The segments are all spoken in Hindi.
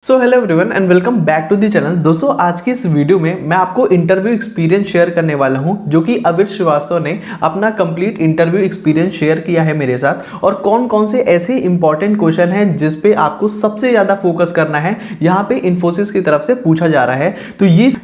So hello everyone and welcome back to the channel. दोस्तों आज की इस वीडियो में मैं आपको इंटरव्यू एक्सपीरियंस शेयर करने वाला हूं, जो कि अविर श्रीवास्तव ने अपना कंप्लीट इंटरव्यू एक्सपीरियंस शेयर किया है मेरे साथ। और कौन कौन से ऐसे इंपॉर्टेंट क्वेश्चन हैं जिस पे आपको सबसे ज़्यादा फोकस करना है, यहाँ पे इन्फोसिस की तरफ से पूछा जा रहा है।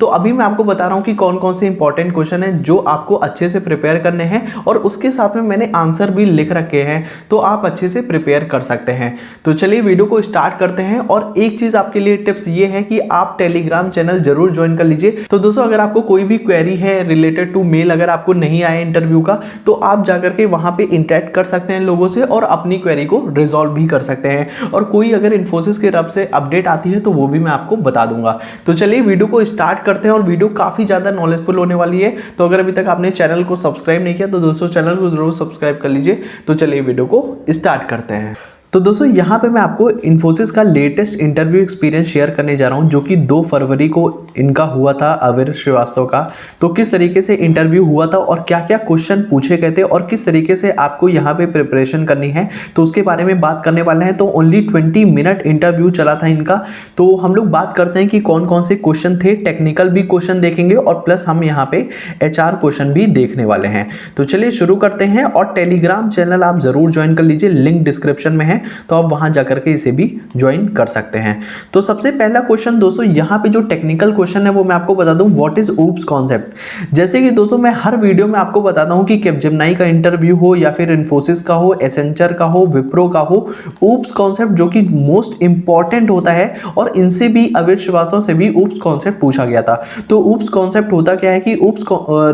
तो अभी मैं आपको बता रहा हूँ कि कौन कौन से इंपॉर्टेंट क्वेश्चन हैं जो आपको अच्छे से प्रिपेयर करने हैं, और उसके साथ में मैंने आंसर भी लिख रखे हैं, तो आप अच्छे से प्रिपेयर कर सकते हैं। तो चलिए वीडियो को स्टार्ट करते हैं। और एक चीज़ आपके लिए टिप्स ये है कि आप टेलीग्राम चैनल जरूर ज्वाइन कर लीजिए। तो दोस्तों अगर आपको कोई भी क्वेरी है रिलेटेड टू मेल, अगर आपको नहीं आया इंटरव्यू का, तो आप जाकर के वहां पे इंटरेक्ट कर सकते हैं लोगों से और अपनी क्वेरी को रिजॉल्व भी कर सकते हैं। और कोई अगर इन्फोसिस की तरफ से अपडेट आती है तो वो भी मैं आपको बता दूंगा। तो चलिए वीडियो को स्टार्ट करते हैं। और वीडियो काफी ज्यादा नॉलेजफुल होने वाली है, तो अगर अभी तक आपने चैनल को सब्सक्राइब नहीं किया तो दोस्तों चैनल को जरूर सब्सक्राइब कर लीजिए। तो चलिए वीडियो को स्टार्ट करते हैं। तो दोस्तों यहाँ पे मैं आपको इन्फोसिस का लेटेस्ट इंटरव्यू एक्सपीरियंस शेयर करने जा रहा हूँ, जो कि 2 फरवरी को इनका हुआ था, अविर श्रीवास्तव का। तो किस तरीके से इंटरव्यू हुआ था और क्या क्या क्वेश्चन पूछे गए थे और किस तरीके से आपको यहाँ पे प्रिपरेशन करनी है, तो उसके बारे में बात करने वाले हैं। तो ओनली 20 मिनट इंटरव्यू चला था इनका। तो हम लोग बात करते हैं कि कौन कौन से क्वेश्चन थे। टेक्निकल भी क्वेश्चन देखेंगे और प्लस हम यहाँ पे HR क्वेश्चन भी देखने वाले हैं। तो चलिए शुरू करते हैं। और टेलीग्राम चैनल आप जरूर ज्वाइन कर लीजिए, लिंक डिस्क्रिप्शन में है, तो आप वहां जाकर के इसे भी ज्वाइन कर सकते हैं। तो सबसे पहला क्वेश्चन दोस्तों यहाँ पे जो टेक्निकल क्वेश्चन है वो मैं आपको बता दूं, व्हाट इज ऊप्स कॉन्सेप्ट। जैसे कि दोस्तों मैं हर वीडियो में आपको बताता हूं कि कैपजेमिनी का इंटरव्यू हो या फिर इन्फोसिस का हो, एसेंचर का हो, विप्रो का हो, ऊप्स कॉन्सेप्ट जो कि मोस्ट इंपॉर्टेंट होता है। और इनसे भी, अविर श्रीवास्तव से भी ऊप्स कॉन्सेप्ट पूछा गया था। तो ऊप्स कॉन्सेप्ट होता क्या है कि OOPs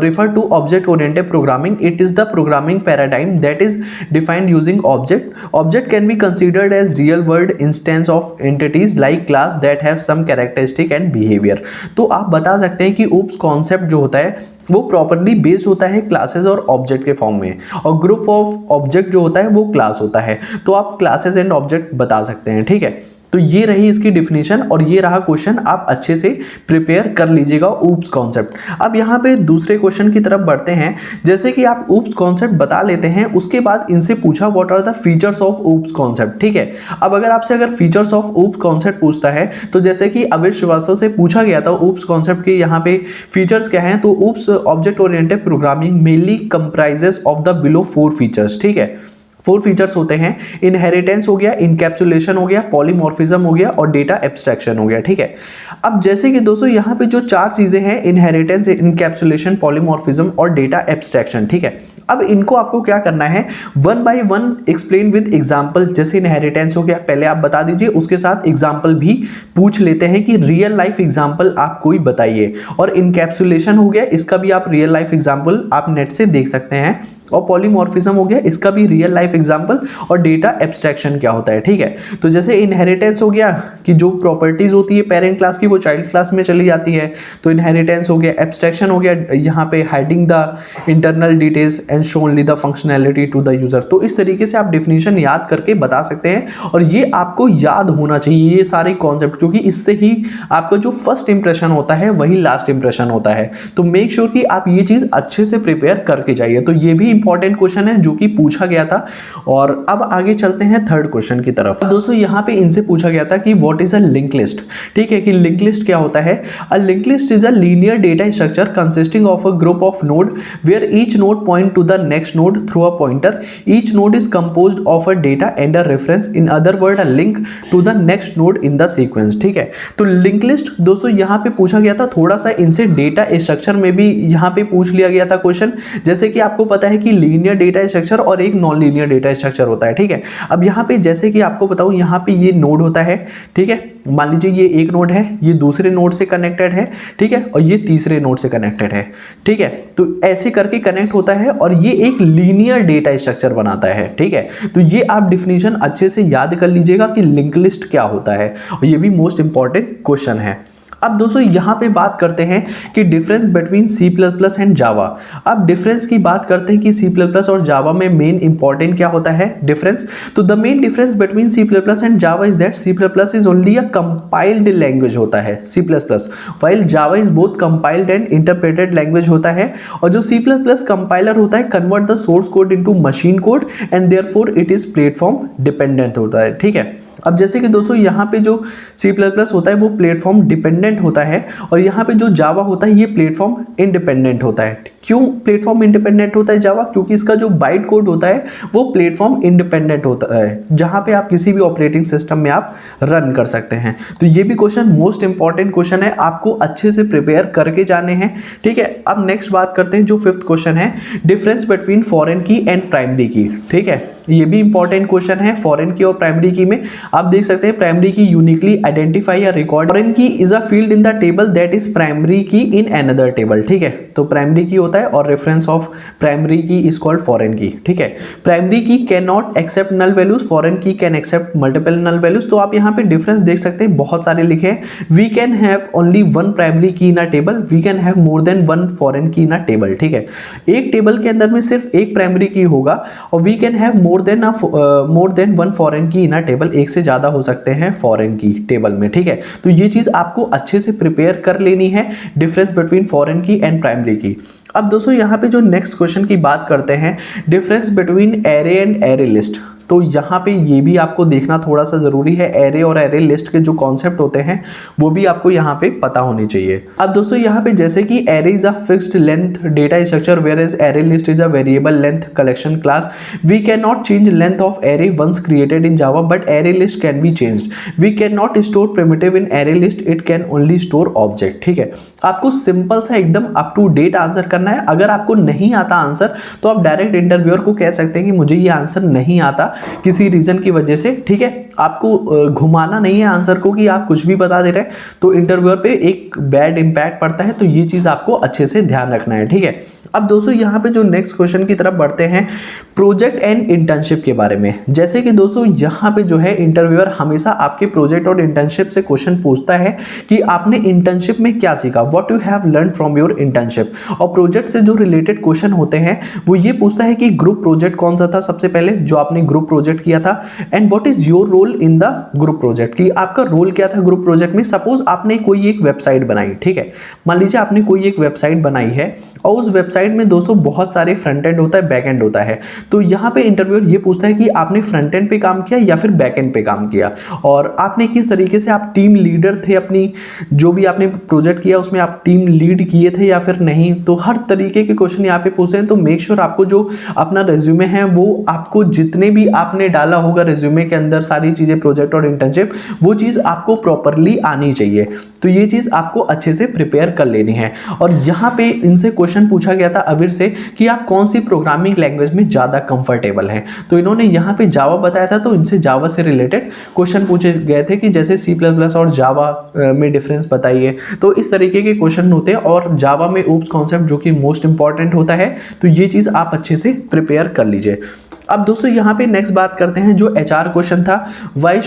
refer to object oriented programming. It is the programming paradigm that is defined using object can be considered as real world instance of entities like class that have some characteristic and behavior। तो आप बता सकते हैं कि oops कॉन्सेप्ट जो होता है वो प्रॉपर्ली बेस्ड होता है क्लासेस और ऑब्जेक्ट के फॉर्म में, और ग्रुप ऑफ ऑब्जेक्ट जो होता है वो क्लास होता है। तो आप क्लासेस एंड ऑब्जेक्ट बता सकते हैं, ठीक है। तो ये रही इसकी डिफिनीशन और ये रहा क्वेश्चन। आप अच्छे से प्रिपेयर कर लीजिएगा ऊप्स कॉन्सेप्ट। अब यहाँ पे दूसरे क्वेश्चन की तरफ बढ़ते हैं। जैसे कि आप ऊप्स कॉन्सेप्ट बता लेते हैं, उसके बाद इनसे पूछा what are the features of OOPs concept, ठीक है। अब अगर आपसे फीचर्स ऑफ ऊप्स कॉन्सेप्ट पूछता है, तो जैसे कि अविर श्रीवास्तव से पूछा गया था ऊप्स कॉन्सेप्ट के यहाँ पे फीचर्स क्या हैं, तो oops object oriented programming mainly comprises of the below 4 features, ठीक है। 4 फीचर्स होते हैं। इनहेरिटेंस हो गया, इनकैप्सुलेशन हो गया, पॉलीमॉर्फिज्म हो गया और डेटा एब्स्ट्रैक्शन हो गया, ठीक है। अब जैसे कि दोस्तों यहाँ पे जो 4 चीजें हैं, इनहेरिटेंस, इनकैप्सुलेशन, पॉलीमॉर्फिज्म और डेटा एब्स्ट्रैक्शन, ठीक है। अब इनको आपको क्या करना है, 1 बाय 1 एक्सप्लेन विद एग्जाम्पल। जैसे इनहेरिटेंस हो गया, पहले आप बता दीजिए, उसके साथ एग्जाम्पल भी पूछ लेते हैं कि रियल लाइफ एग्जाम्पल आप कोई बताइए। और इनकैप्सुलेशन हो गया, इसका भी आप रियल लाइफ एग्जाम्पल आप नेट से देख सकते हैं। और पॉलीमॉर्फिज्म हो गया, इसका भी रियल लाइफ एग्जांपल। और डेटा एब्स्ट्रैक्शन क्या होता है, ठीक है। तो जैसे इनहेरिटेंस हो गया कि जो प्रॉपर्टीज होती है पेरेंट क्लास की वो चाइल्ड क्लास में चली जाती है, तो इनहेरिटेंस हो गया। एब्स्ट्रैक्शन हो गया यहाँ पे hiding the internal details and show only the functionality to the user. तो इस तरीके से आप डेफिनेशन याद करके बता सकते हैं। और ये आपको याद होना चाहिए ये सारे कॉन्सेप्ट, क्योंकि इससे ही आपका जो फर्स्ट इंप्रेशन होता है वही लास्ट इंप्रेशन होता है। तो मेक श्योर कि आप ये चीज अच्छे से प्रिपेयर करके जाइए। तो ये भी इंपॉर्टेंट क्वेश्चन है जो कि पूछा गया था। और अब आगे चलते हैं थर्ड क्वेश्चन की तरफ। दोस्तों यहाँ पे इनसे पूछा गया था कि what is a link list, ठीक है, कि लिंक लिस्ट क्या होता है। A link list is a linear data structure consisting of a group of node where each node point to the next node through a pointer. Each node is composed of a data and a reference, in other word a link to the next node in the sequence, ठीक है। तो लिंक लिस्ट दोस्तों यहाँ पे पूछा गया था। थोड़ा सा इनसे डेटा स्ट्रक्चर में भी यहाँ पे पूछ लिया गया था क्वेश्चन। जैसे कि आपको पता है कि लीनियर डेटा स्ट्रक्चर और एक नॉन लीनियर डेटा स्ट्रक्चर होता है, ठीक है। अब यहाँ पे जैसे कि आपको बताऊं, यहाँ पे ये नोड होता है, ठीक है। मान लीजिए ये एक नोड है, ये दूसरे नोड से कनेक्टेड है, ठीक है, और ये तीसरे नोड से कनेक्टेड है, ठीक है। तो ऐसे करके कनेक्ट होता है और ये एक लीनियर डेटा स्ट्रक्चर बनाता है, ठीक है। तो ये आप डिफिनीशन अच्छे से याद कर लीजिएगा कि लिंक लिस्ट क्या होता है, और ये भी मोस्ट इंपॉर्टेंट क्वेश्चन है। अब दोस्तों यहाँ पे बात करते हैं कि डिफरेंस बिटवीन C++ एंड जावा। अब डिफरेंस की बात करते हैं कि C++ और जावा में मेन इंपॉर्टेंट क्या होता है डिफरेंस। तो the main difference between C++ and Java is that C++ is only a compiled language होता है C++, while Java is both compiled and interpreted language होता है। और जो C++ कंपाइलर होता है convert the source code into machine code and therefore it is platform dependent होता है, ठीक है। अब जैसे कि दोस्तों यहाँ पे जो C++ होता है वो प्लेटफॉर्म डिपेंडेंट होता है और यहाँ पे जो जावा होता है ये प्लेटफॉर्म इंडिपेंडेंट होता है। क्यों प्लेटफॉर्म इंडिपेंडेंट होता है जावा? क्योंकि इसका जो बाइट कोड होता है वो प्लेटफॉर्म इंडिपेंडेंट होता है, जहाँ पे आप किसी भी ऑपरेटिंग सिस्टम में आप रन कर सकते हैं। तो ये भी क्वेश्चन मोस्ट इंपॉर्टेंट क्वेश्चन है, आपको अच्छे से प्रिपेयर करके जाने हैं, ठीक है। अब नेक्स्ट बात करते हैं जो 5th क्वेश्चन है, डिफरेंस बिटवीन फॉरेन की एंड प्राइमरी की, ठीक है। ये भी इंपॉर्टेंट क्वेश्चन है। फॉरेन की और प्राइमरी की में आप देख सकते हैं प्राइमरी की यूनिकली आइडेंटिफाई या रिकॉर्ड, फॉरेन की is a field in the table that is primary key in another table, ठीक है। तो प्राइमरी की होता है और reference of primary key is called foreign key, ठीक है। Primary key can not accept null values, foreign key can accept multiple null values. तो आप यहाँ पे डिफरेंस देख सकते हैं, बहुत सारे लिखे हैं। We can have only one primary key in a table, we can have more than one foreign key in a table, ठीक है। एक टेबल के अंदर में सिर्फ एक प्राइमरी की होगा और we can have more than one foreign key in a table, एक से ज्यादा हो सकते हैं फॉरेन की टेबल में, ठीक है। तो ये चीज आपको अच्छे से प्रिपेयर कर लेनी है, डिफरेंस बिटवीन फॉरेन की एंड प्राइमरी की। अब दोस्तों यहाँ पे जो नेक्स्ट क्वेश्चन की बात करते हैं, difference between array and array list. तो यहाँ पे ये भी आपको देखना थोड़ा सा जरूरी है, एरे और एरे लिस्ट के जो कॉन्सेप्ट होते हैं वो भी आपको यहाँ पे पता होनी चाहिए। अब दोस्तों यहाँ पे जैसे कि array is a fixed length data structure whereas array list is a variable length collection class, we can not change length of array once created in Java but array list can be changed, we can not store primitive in array list, it can only store object, ठीक है। आपको सिंपल सा एकदम अप टू डेट आंसर करना है। अगर आपको नहीं आता आंसर तो आप डायरेक्ट इंटरव्यूअर को कह सकते हैं कि मुझे ये आंसर नहीं आता किसी रीजन की वजह से, ठीक है। आपको घुमाना नहीं है आंसर को कि आप कुछ भी बता दे रहे हैं, तो इंटरव्यूअर पे एक बैड इंपैक्ट पड़ता है। तो ये चीज आपको अच्छे से ध्यान रखना है, ठीक है। अब दोस्तों यहाँ पे जो नेक्स्ट क्वेश्चन की तरफ बढ़ते हैं, प्रोजेक्ट एंड इंटर्नशिप के बारे में। जैसे कि दोस्तों यहाँ पे जो है इंटरव्यूअर हमेशा आपके प्रोजेक्ट और इंटर्नशिप से क्वेश्चन पूछता है कि आपने इंटर्नशिप में क्या सीखा, what you have learn from your internship. और प्रोजेक्ट से जो रिलेटेड क्वेश्चन होते हैं वो ये पूछता है कि ग्रुप प्रोजेक्ट कौन सा था सबसे पहले जो आपने ग्रुप प्रोजेक्ट किया था, and what is your role in the group project, कि आपका रोल क्या था ग्रुप प्रोजेक्ट में। सपोज आपने कोई एक वेबसाइट बनाई, ठीक है। मान लीजिए आपने कोई एक वेबसाइट बनाई है और उस वेबसाइट में दोस्तों बहुत सारे फ्रंट एंड होता है, बैक एंड होता है। तो यहाँ पे इंटरव्यूअर ये पूछता है कि आपने फ्रंट एंड पे काम किया या फिर बैक एंड पे काम किया, और आपने किस तरीके से, आप टीम लीडर थे, अपनी जो भी आपने प्रोजेक्ट किया उसमें आप टीम लीड किए थे या फिर नहीं। तो हर तरीके के क्वेश्चन यहाँ पे पूछते हैं। तो मेक श्योर आपको जो अपना रेज्यूमे है वो आपको जितने भी आपने डाला होगा रेज्यूमे के अंदर सारी चीजें, प्रोजेक्ट और इंटर्नशिप, वो चीज आपको प्रॉपरली आनी चाहिए। तो ये चीज आपको अच्छे से प्रिपेयर कर लेनी है। और यहाँ पे इनसे क्वेश्चन पूछा गया था अविर से कि आप कौन सी प्रोग्रामिंग लैंग्वेज में ज्यादा कंफर्टेबल हैं। तो इन्होंने यहाँ पे जावा बताया था, तो इनसे जावा से रिलेटेड क्वेश्चन पूछे गए थे कि जैसे C++ और जावा में डिफरेंस बताइए। तो इस तरीके के क्वेश्चन होते हैं और जावा में ओप्स कॉन्सेप्ट जो कि मोस्ट इंपॉर्टेंट होता है। तो ये चीज आप अच्छे से प्रिपेयर कर लीजिए। अब दोस्तों यहाँ पे नेक्स्ट बात करते हैं जो HR क्वेश्चन था, why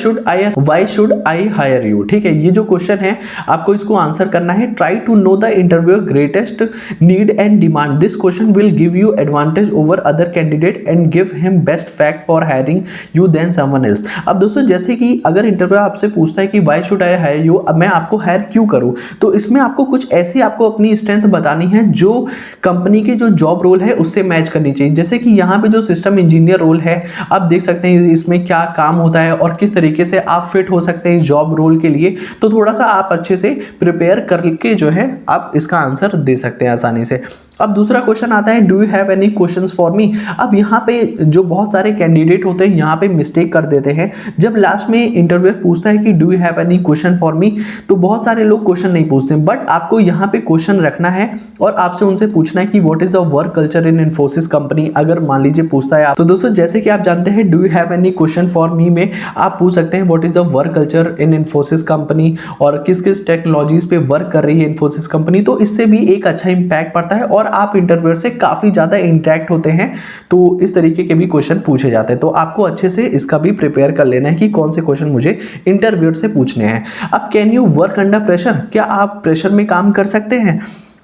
should I hire you, ठीक है। ये जो क्वेश्चन है आपको इसको आंसर करना है। Try to know the interviewer greatest need and demand, this question will give you advantage over other candidate and give him best fact for hiring you then someone else. अब दोस्तों जैसे कि अगर इंटरव्यूअर आपसे पूछता है कि why should I hire you, अब मैं आपको हायर क्यों करूं, तो इसमें आपको कुछ ऐसी आपको अपनी स्ट्रेंथ बतानी है जो कंपनी के जो जॉब रोल है उससे मैच करनी चाहिए। जैसे कि यहाँ पे जो सिस्टम इंजीनियर रोल है, आप देख सकते हैं इसमें क्या काम होता है और किस तरीके से आप फिट हो सकते हैं इस जॉब रोल के लिए। तो थोड़ा सा आप अच्छे से प्रिपेयर करके जो है आप इसका आंसर दे सकते हैं आसानी से। अब दूसरा क्वेश्चन आता है, do you have any questions for me. अब यहाँ पे जो बहुत सारे कैंडिडेट होते हैं यहाँ पे मिस्टेक कर देते हैं। जब लास्ट में इंटरव्यूअर पूछता है कि do you have any question for me, तो बहुत सारे लोग क्वेश्चन नहीं पूछते, बट आपको यहाँ पे क्वेश्चन रखना है और आपसे उनसे पूछना है कि what is a work culture in Infosys company. अगर मान लीजिए पूछता है आप, तो दोस्तों जैसे कि आप जानते हैं do you have any question for me में आप पूछ सकते हैं what is the work culture in Infosys company और किस किस टेक्नोलॉजीज पे वर्क कर रही है इन्फोसिस कंपनी। तो इससे भी एक अच्छा इंपैक्ट पड़ता है और आप इंटरव्यूअर से काफी ज्यादा इंटरेक्ट होते हैं। तो इस तरीके के भी क्वेश्चन पूछे जाते हैं। तो आपको अच्छे से इसका भी प्रिपेयर कर लेना है कि कौन से क्वेश्चन मुझे इंटरव्यूअर से पूछने हैं। अब can you work under pressure, क्या आप प्रेशर में काम कर सकते हैं।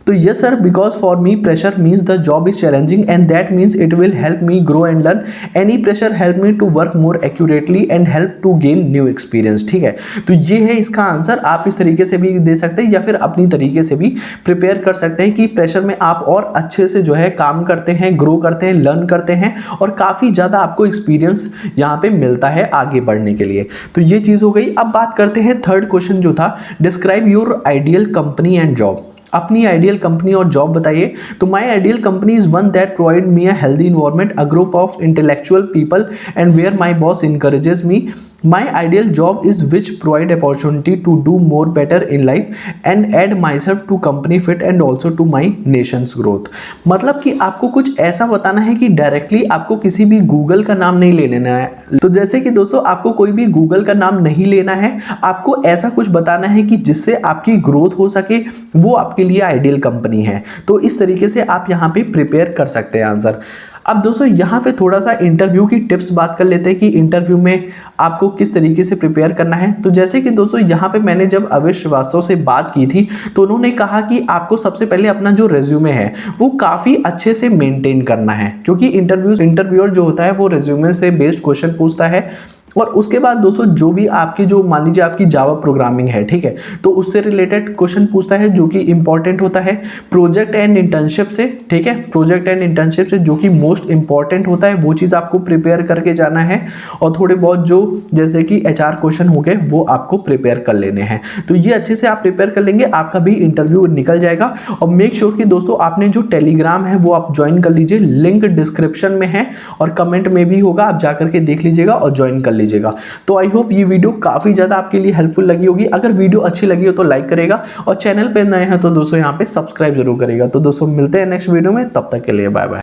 तो yes sir, because for me pressure means the job is challenging and that means it will help me grow and learn. Any pressure help me to work more accurately and help to gain new experience. ठीक है, तो ये है इसका आंसर। आप इस तरीके से भी दे सकते हैं या फिर अपनी तरीके से भी प्रिपेयर कर सकते हैं कि प्रेशर में आप और अच्छे से जो है काम करते हैं, ग्रो करते हैं, लर्न करते हैं और काफ़ी ज़्यादा आपको एक्सपीरियंस यहाँ पे मिलता है आगे बढ़ने के लिए। तो ये चीज़ हो गई। अब बात करते हैं थर्ड क्वेश्चन जो था, describe your ideal company and job. अपनी आइडियल कंपनी और जॉब बताइए। तो my ideal company is one that provide me a healthy environment, a group of intellectual people and where my boss encourages me. My ideal job is which provide opportunity to do more better in life and add myself to company fit and also to my nation's growth। मतलब कि आपको कुछ ऐसा बताना है कि डायरेक्टली आपको किसी भी गूगल का नाम नहीं ले लेना है। तो जैसे कि दोस्तों आपको कोई भी गूगल का नाम नहीं लेना है, आपको ऐसा कुछ बताना है कि जिससे आपकी ग्रोथ हो सके, वो आपके लिए आइडियल कंपनी है। तो इस तरीके से आप यहाँ पे प्रिपेयर कर सकते हैं आंसर। अब दोस्तों यहाँ पे थोड़ा सा इंटरव्यू की टिप्स बात कर लेते हैं कि इंटरव्यू में आपको किस तरीके से प्रिपेयर करना है। तो जैसे कि दोस्तों यहाँ पे मैंने जब अविर श्रीवास्तव से बात की थी तो उन्होंने कहा कि आपको सबसे पहले अपना जो रेज्यूमे है वो काफ़ी अच्छे से मेंटेन करना है, क्योंकि इंटरव्यूअर जो होता है वो रेज्यूमे से बेस्ड क्वेश्चन पूछता है। और उसके बाद दोस्तों जो भी आपकी जो मान लीजिए आपकी जावा प्रोग्रामिंग है, ठीक है, तो उससे रिलेटेड क्वेश्चन पूछता है जो कि इंपॉर्टेंट होता है। प्रोजेक्ट एंड इंटर्नशिप से, ठीक है, प्रोजेक्ट एंड इंटर्नशिप से जो कि मोस्ट इंपॉर्टेंट होता है, वो चीज़ आपको प्रिपेयर करके जाना है। और थोड़े बहुत जो जैसे कि एचआर क्वेश्चन हो गए वो आपको प्रिपेयर कर लेने हैं। तो ये अच्छे से आप प्रिपेयर कर लेंगे, आपका भी इंटरव्यू निकल जाएगा। और मेक श्योर कि दोस्तों आपने जो टेलीग्राम है वो आप ज्वाइन कर लीजिए, लिंक डिस्क्रिप्शन में है और कमेंट में भी होगा, आप जाकर के देख लीजिएगा और ज्वाइन कर लीजिएगा। तो आई होप ये वीडियो काफी ज्यादा आपके लिए हेल्पफुल लगी होगी। अगर वीडियो अच्छी लगी हो तो लाइक करेगा और चैनल पे नए हैं तो दोस्तों यहाँ पे सब्सक्राइब जरूर करेगा। तो दोस्तों मिलते हैं नेक्स्ट वीडियो में, तब तक के लिए बाय बाय।